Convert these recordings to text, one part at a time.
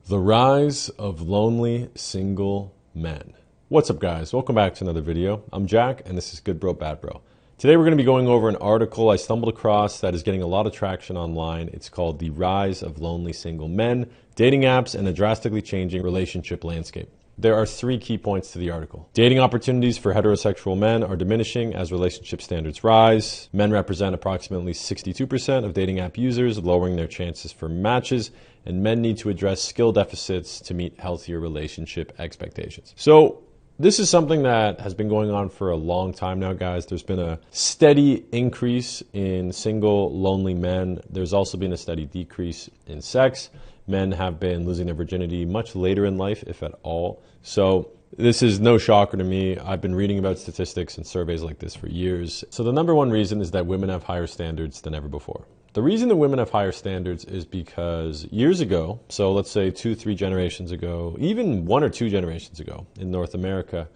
The rise of lonely single men. What's up, guys? Welcome back to another video. I'm Jack, and this is Good Bro, Bad Bro. Today we're going to be going over an article I stumbled across that is getting a lot of traction online. It's called The Rise of Lonely Single Men, Dating Apps, and a Drastically Changing Relationship Landscape. There are three key points to the article. Dating opportunities for heterosexual men are diminishing as relationship standards rise. Men represent approximately 62% of dating app users, lowering their chances for matches, and men need to address skill deficits to meet healthier relationship expectations. So this is something that has been going on for a long time now, guys. There's been a steady increase in single, lonely men. There's also been a steady decrease in sex. Men have been losing their virginity much later in life, if at all. So this is no shocker to me. I've been reading about statistics and surveys like this for years. So the number one reason is that women have higher standards than ever before. The reason that women have higher standards is because years ago, so let's say 2-3 generations ago, even 1 or 2 generations ago in North America,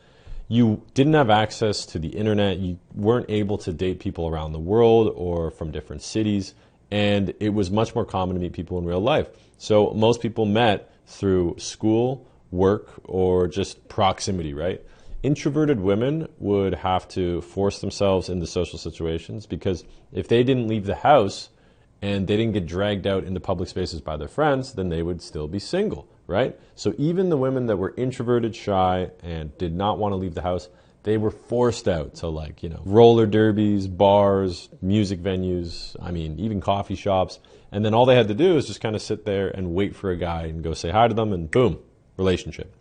you didn't have access to the internet. You weren't able to date people around the world or from different cities. And it was much more common to meet people in real life. So most people met through school, work, or just proximity, right? Introverted women would have to force themselves into social situations because if they didn't leave the house and they didn't get dragged out into public spaces by their friends, then they would still be single, right? So even the women that were introverted, shy, and did not want to leave the house, they were forced out to roller derbies, bars, music venues, even coffee shops. And then all they had to do is just kind of sit there and wait for a guy and go say hi to them and boom, relationship.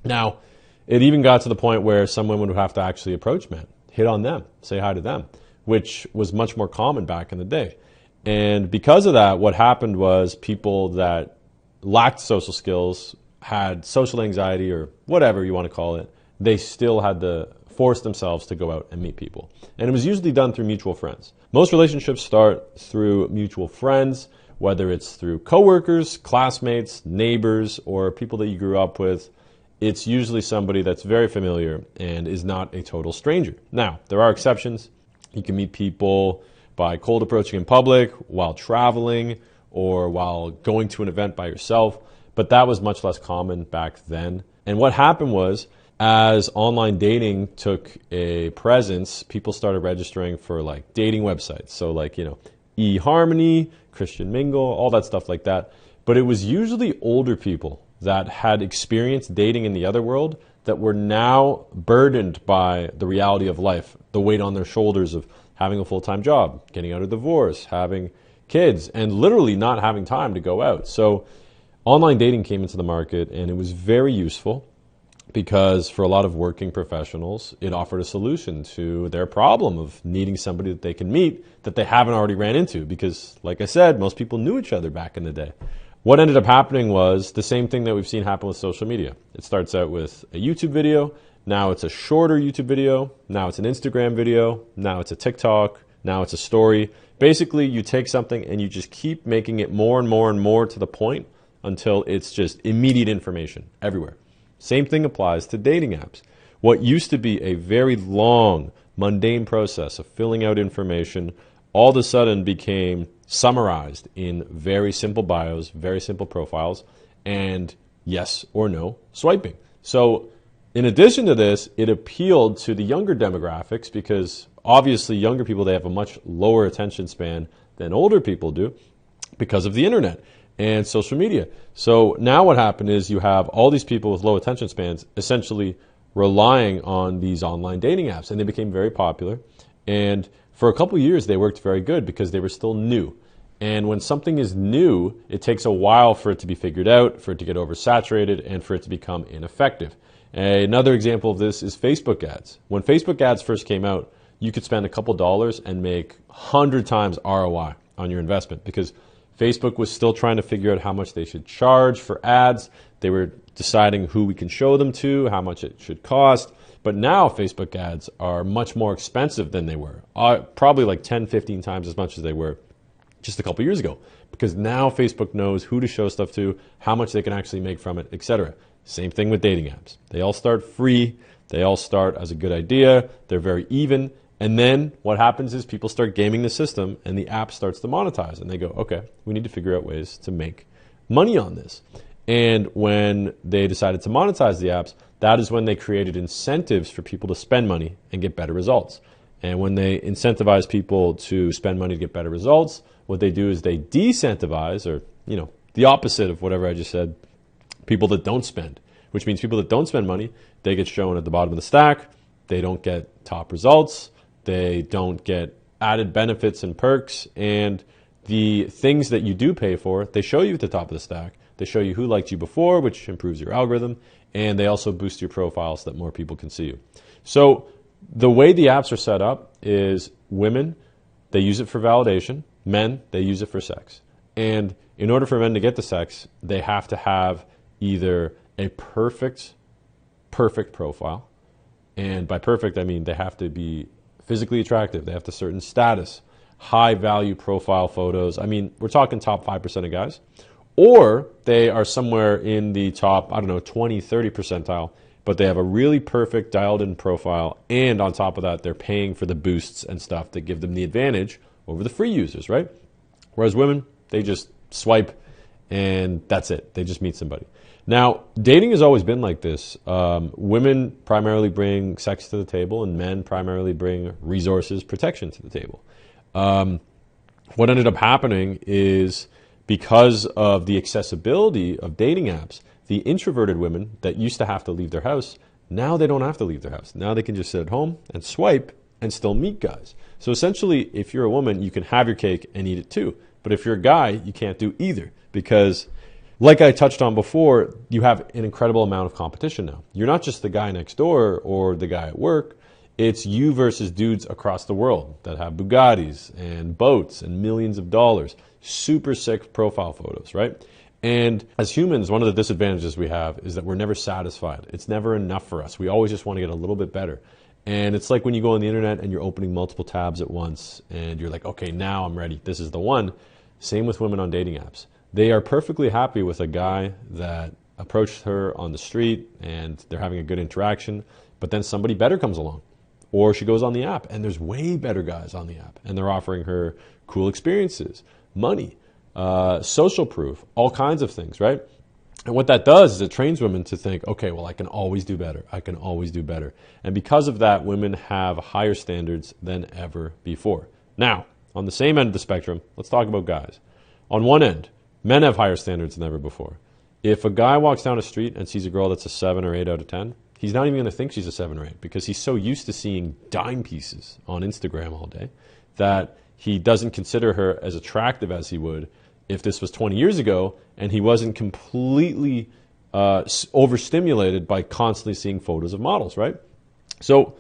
Now, it even got to the point where some women would have to actually approach men, hit on them, say hi to them, which was much more common back in the day. And because of that, what happened was people that lacked social skills, had social anxiety or whatever you want to call it, they still had to force themselves to go out and meet people. And it was usually done through mutual friends. Most relationships start through mutual friends, whether it's through coworkers, classmates, neighbors, or people that you grew up with. It's usually somebody that's very familiar and is not a total stranger. Now, there are exceptions. You can meet people by cold approaching in public, while traveling, or while going to an event by yourself. But that was much less common back then. And what happened was, as online dating took a presence, people started registering for dating websites. So eHarmony, Christian Mingle, all that stuff like that. But it was usually older people that had experienced dating in the other world that were now burdened by the reality of life, the weight on their shoulders of having a full-time job, getting out of divorce, having kids, and literally not having time to go out. So online dating came into the market, and it was very useful because for a lot of working professionals, it offered a solution to their problem of needing somebody that they can meet that they haven't already ran into because, like I said, most people knew each other back in the day. What ended up happening was the same thing that we've seen happen with social media. It starts out with a YouTube video. Now it's a shorter YouTube video. Now it's an Instagram video. Now it's a TikTok. Now it's a story. Basically, you take something and you just keep making it more and more and more to the point until it's just immediate information everywhere. Same thing applies to dating apps. What used to be a very long, mundane process of filling out information all of a sudden became summarized in very simple bios, very simple profiles, and yes or no swiping. So in addition to this, it appealed to the younger demographics because obviously younger people, they have a much lower attention span than older people do because of the internet and social media. So now what happened is you have all these people with low attention spans essentially relying on these online dating apps, and they became very popular. And for a couple of years, they worked very good because they were still new. And when something is new, it takes a while for it to be figured out, for it to get oversaturated, and for it to become ineffective. Another example of this is Facebook ads. When Facebook ads first came out, you could spend a couple dollars and make 100 times ROI on your investment because Facebook was still trying to figure out how much they should charge for ads. They were deciding who we can show them to, how much it should cost. But now Facebook ads are much more expensive than they were, probably 10, 15 times as much as they were just a couple years ago, because now Facebook knows who to show stuff to, how much they can actually make from it, etc. Same thing with dating apps. They all start free. They all start as a good idea. They're very even. And then what happens is people start gaming the system and the app starts to monetize. And they go, okay, we need to figure out ways to make money on this. And when they decided to monetize the apps, that is when they created incentives for people to spend money and get better results. And when they incentivize people to spend money to get better results, what they do is they decentivize, or the opposite of whatever I just said, people that don't spend, which means people that don't spend money, they get shown at the bottom of the stack. They don't get top results. They don't get added benefits and perks. And the things that you do pay for, they show you at the top of the stack. They show you who liked you before, which improves your algorithm. And they also boost your profile so that more people can see you. So the way the apps are set up is women, they use it for validation. Men, they use it for sex. And in order for men to get the sex, they have to have either a perfect profile. And by perfect, I mean they have to be physically attractive. They have a certain status, high value profile photos. I mean, we're talking top 5% of guys. Or they are somewhere in the top, 20, 30 percentile, but they have a really perfect dialed in profile. And on top of that, they're paying for the boosts and stuff that give them the advantage over the free users, right? Whereas women, they just swipe and that's it. They just meet somebody. Now, dating has always been like this. Women primarily bring sex to the table and men primarily bring resources, protection to the table. What ended up happening is because of the accessibility of dating apps, the introverted women that used to have to leave their house, now they don't have to leave their house. Now they can just sit at home and swipe and still meet guys. So essentially, if you're a woman, you can have your cake and eat it too. But if you're a guy, you can't do either because, like I touched on before, you have an incredible amount of competition now. You're not just the guy next door or the guy at work. It's you versus dudes across the world that have Bugattis and boats and millions of dollars. Super sick profile photos, right? And as humans, one of the disadvantages we have is that we're never satisfied. It's never enough for us. We always just want to get a little bit better. And it's like when you go on the internet and you're opening multiple tabs at once and you're like, okay, now I'm ready. This is the one. Same with women on dating apps. They are perfectly happy with a guy that approached her on the street and they're having a good interaction, but then somebody better comes along. Or she goes on the app and there's way better guys on the app and they're offering her cool experiences, money, social proof, all kinds of things, right? And what that does is it trains women to think, okay, well, I can always do better. I can always do better. And because of that, women have higher standards than ever before. Now, on the same end of the spectrum, let's talk about guys. On one end, men have higher standards than ever before. If a guy walks down a street and sees a girl that's a 7 or 8 out of 10, he's not even going to think she's a 7 or 8 because he's so used to seeing dime pieces on Instagram all day that he doesn't consider her as attractive as he would if this was 20 years ago and he wasn't completely overstimulated by constantly seeing photos of models, right? So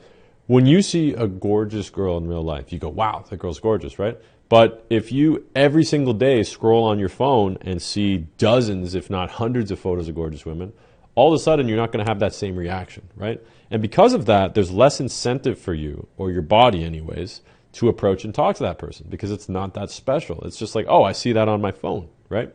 when you see a gorgeous girl in real life, you go, wow, that girl's gorgeous, right? But if you every single day scroll on your phone and see dozens, if not hundreds of photos of gorgeous women, all of a sudden you're not going to have that same reaction, right? And because of that, there's less incentive for you, or your body anyways, to approach and talk to that person because it's not that special. It's just like, oh, I see that on my phone, right?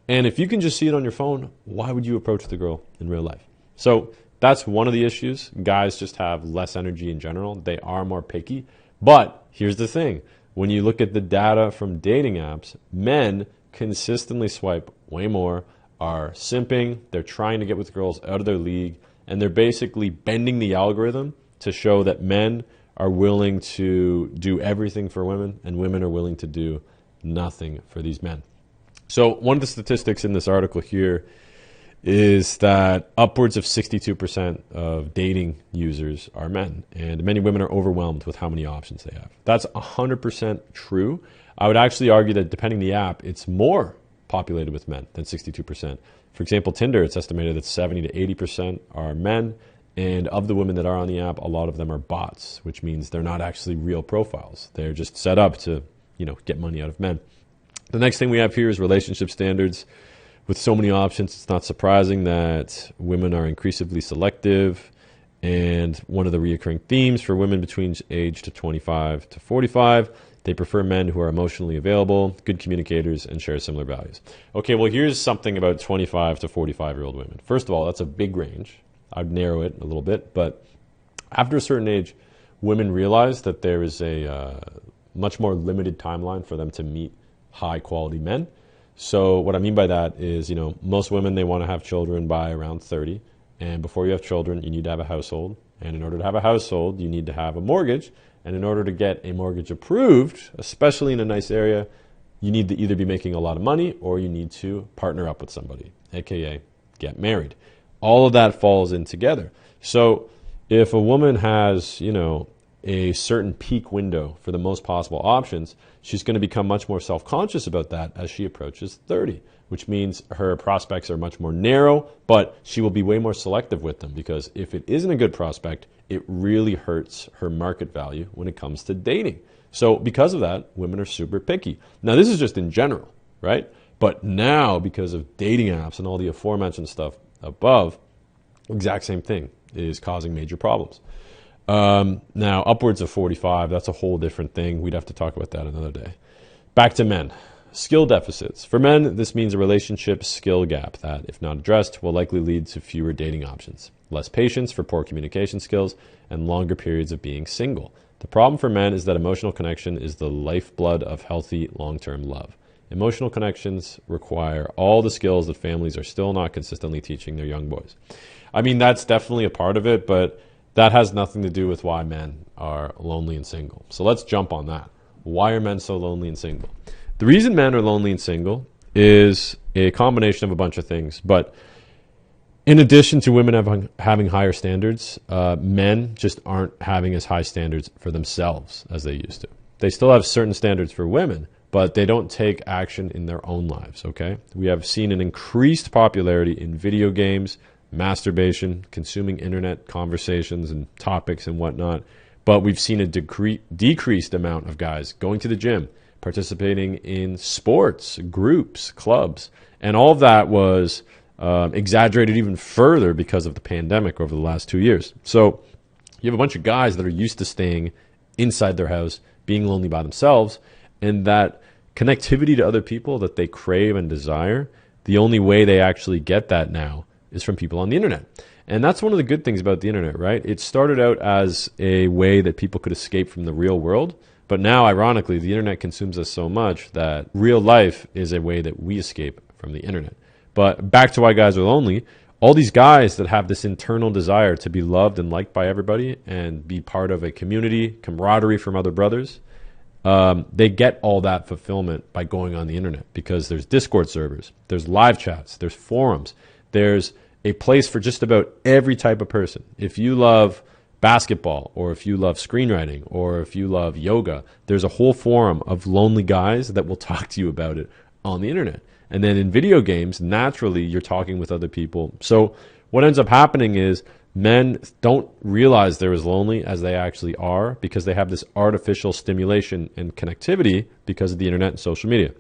And if you can just see it on your phone, why would you approach the girl in real life? So that's one of the issues. Guys just have less energy in general. They are more picky. But here's the thing. When you look at the data from dating apps, men consistently swipe way more, are simping, they're trying to get with girls out of their league, and they're basically bending the algorithm to show that men are willing to do everything for women and women are willing to do nothing for these men. So one of the statistics in this article here is that upwards of 62% of dating users are men, and many women are overwhelmed with how many options they have. That's 100% true. I would actually argue that depending on the app, it's more populated with men than 62%. For example, Tinder, it's estimated that 70 to 80% are men. And of the women that are on the app, a lot of them are bots, which means they're not actually real profiles. They're just set up to, get money out of men. The next thing we have here is relationship standards. With so many options, it's not surprising that women are increasingly selective. And one of the reoccurring themes for women between age to 25 to 45, they prefer men who are emotionally available, good communicators, and share similar values. Okay, well, here's something about 25 to 45-year-old women. First of all, that's a big range. I'd narrow it a little bit, but after a certain age, women realize that there is a much more limited timeline for them to meet high-quality men. So what I mean by that is, most women, they want to have children by around 30. And before you have children, you need to have a household. And in order to have a household, you need to have a mortgage. And in order to get a mortgage approved, especially in a nice area, you need to either be making a lot of money or you need to partner up with somebody, aka get married. All of that falls in together. So if a woman has, a certain peak window for the most possible options, she's going to become much more self-conscious about that as she approaches 30, which means her prospects are much more narrow, but she will be way more selective with them, because if it isn't a good prospect, it really hurts her market value when it comes to dating. So because of that, women are super picky. Now, this is just in general, right? But now, because of dating apps and all the aforementioned stuff above, exact same thing is causing major problems. Now, upwards of 45, that's a whole different thing. We'd have to talk about that another day. Back to men. Skill deficits. For men, this means a relationship skill gap that, if not addressed, will likely lead to fewer dating options, less patience for poor communication skills, and longer periods of being single. The problem for men is that emotional connection is the lifeblood of healthy long-term love. Emotional connections require all the skills that families are still not consistently teaching their young boys. I mean, that's definitely a part of it, but that has nothing to do with why men are lonely and single. So let's jump on that. Why are men so lonely and single? The reason men are lonely and single is a combination of a bunch of things. But in addition to women having higher standards, men just aren't having as high standards for themselves as they used to. They still have certain standards for women, but they don't take action in their own lives, okay? We have seen an increased popularity in video games, masturbation, consuming internet conversations and topics and whatnot. But we've seen a decreased amount of guys going to the gym, participating in sports, groups, clubs. And all of that was exaggerated even further because of the pandemic over the last 2 years. So you have a bunch of guys that are used to staying inside their house, being lonely by themselves, and that connectivity to other people that they crave and desire, the only way they actually get that now is from people on the internet. And that's one of the good things about the internet, right? It started out as a way that people could escape from the real world. But now, ironically, the internet consumes us so much that real life is a way that we escape from the internet. But back to why guys are lonely, all these guys that have this internal desire to be loved and liked by everybody and be part of a community, camaraderie from other brothers, they get all that fulfillment by going on the internet, because there's Discord servers, there's live chats, there's forums, there's a place for just about every type of person. If you love basketball, or if you love screenwriting, or if you love yoga, there's a whole forum of lonely guys that will talk to you about it on the internet. And then in video games, naturally, you're talking with other people. So what ends up happening is men don't realize they're as lonely as they actually are, because they have this artificial stimulation and connectivity because of the internet and social media.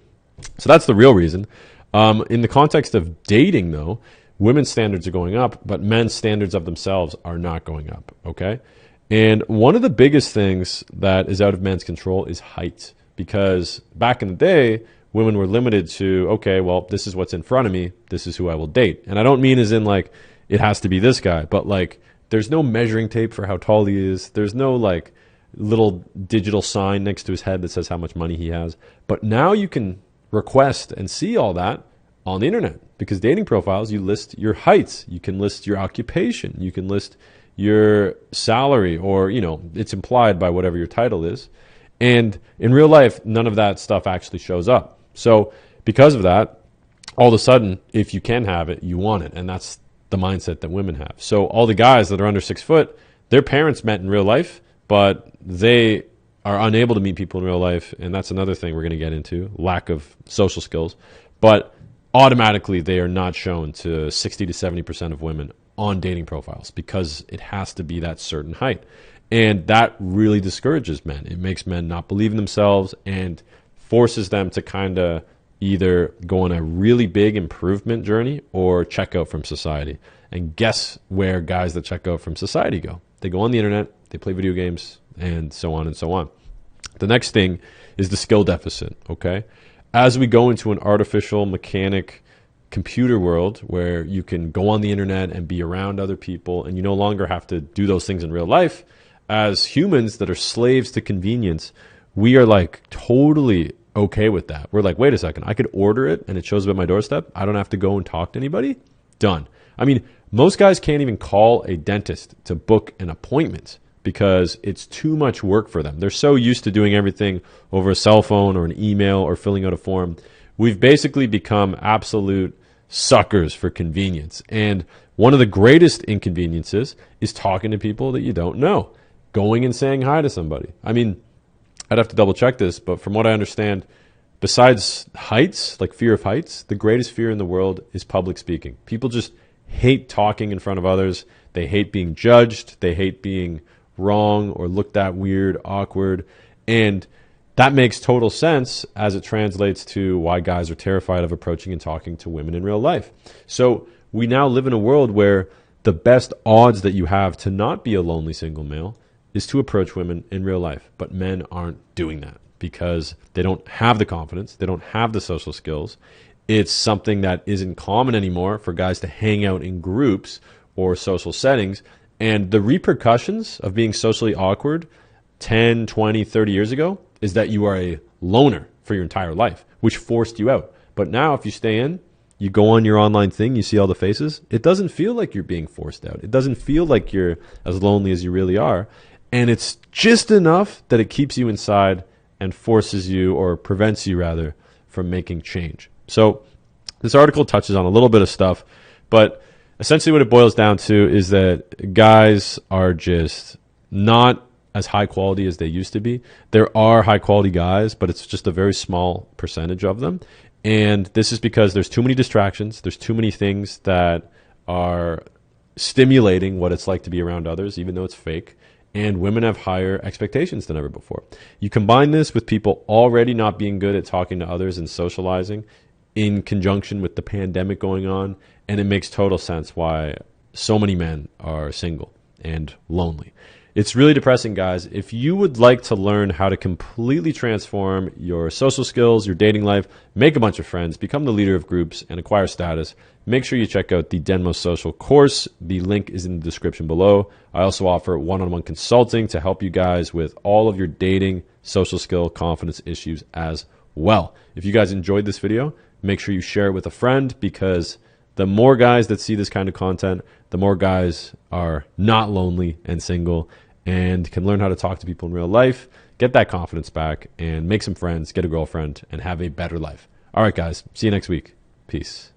So that's the real reason. In the context of dating, though, women's standards are going up, but men's standards of themselves are not going up, okay? And one of the biggest things that is out of men's control is height, because back in the day, women were limited to, okay, well, this is what's in front of me, this is who I will date. And I don't mean as in like, it has to be this guy, but like, there's no measuring tape for how tall he is. There's no like little digital sign next to his head that says how much money he has. But now you can request and see all that on the internet, because dating profiles, you list your heights, you can list your occupation, you can list your salary, or, it's implied by whatever your title is. And in real life, none of that stuff actually shows up. So because of that, all of a sudden, if you can have it, you want it. And that's the mindset that women have. So all the guys that are under 6 foot, their parents met in real life, but they are unable to meet people in real life. And that's another thing we're going to get into, lack of social skills. But automatically, they are not shown to 60 to 70% of women on dating profiles, because it has to be that certain height. And that really discourages men. It makes men not believe in themselves and forces them to kind of either go on a really big improvement journey or check out from society. And guess where guys that check out from society go? They go on the internet, they play video games, and so on and so on. The next thing is the skill deficit, okay? As we go into an artificial mechanic computer world where you can go on the internet and be around other people, and you no longer have to do those things in real life, as humans that are slaves to convenience, we are like totally okay with that. We're like, wait a second, I could order it and it shows up at my doorstep. I don't have to go and talk to anybody. Done. I mean, most guys can't even call a dentist to book an appointment because it's too much work for them. They're so used to doing everything over a cell phone or an email or filling out a form. We've basically become absolute suckers for convenience. And one of the greatest inconveniences is talking to people that you don't know, going and saying hi to somebody. I mean, I'd have to double check this, but from what I understand, besides heights, like fear of heights, the greatest fear in the world is public speaking. People just hate talking in front of others. They hate being judged. They hate being wrong or looked at weird, awkward. And that makes total sense as it translates to why guys are terrified of approaching and talking to women in real life. So we now live in a world where the best odds that you have to not be a lonely single male is to approach women in real life. But men aren't doing that because they don't have the confidence. They don't have the social skills. It's something that isn't common anymore for guys to hang out in groups or social settings. And the repercussions of being socially awkward 10, 20, 30 years ago is that you are a loner for your entire life, which forced you out. But now if you stay in, you go on your online thing, you see all the faces, it doesn't feel like you're being forced out. It doesn't feel like you're as lonely as you really are. And it's just enough that it keeps you inside and forces you, or prevents you rather, from making change. So this article touches on a little bit of stuff, but essentially what it boils down to is that guys are just not as high quality as they used to be. There are high quality guys, but it's just a very small percentage of them. And this is because there's too many distractions. There's too many things that are stimulating what it's like to be around others, even though it's fake. And women have higher expectations than ever before. You combine this with people already not being good at talking to others and socializing in conjunction with the pandemic going on, and it makes total sense why so many men are single and lonely. It's really depressing, guys. If you would like to learn how to completely transform your social skills, your dating life, make a bunch of friends, become the leader of groups, and acquire status, make sure you check out the Den Most Social course. The link is in the description below. I also offer one-on-one consulting to help you guys with all of your dating, social skill, confidence issues as well. If you guys enjoyed this video, make sure you share it with a friend, because the more guys that see this kind of content, the more guys are not lonely and single and can learn how to talk to people in real life, get that confidence back, and make some friends, get a girlfriend, and have a better life. All right, guys. See you next week. Peace.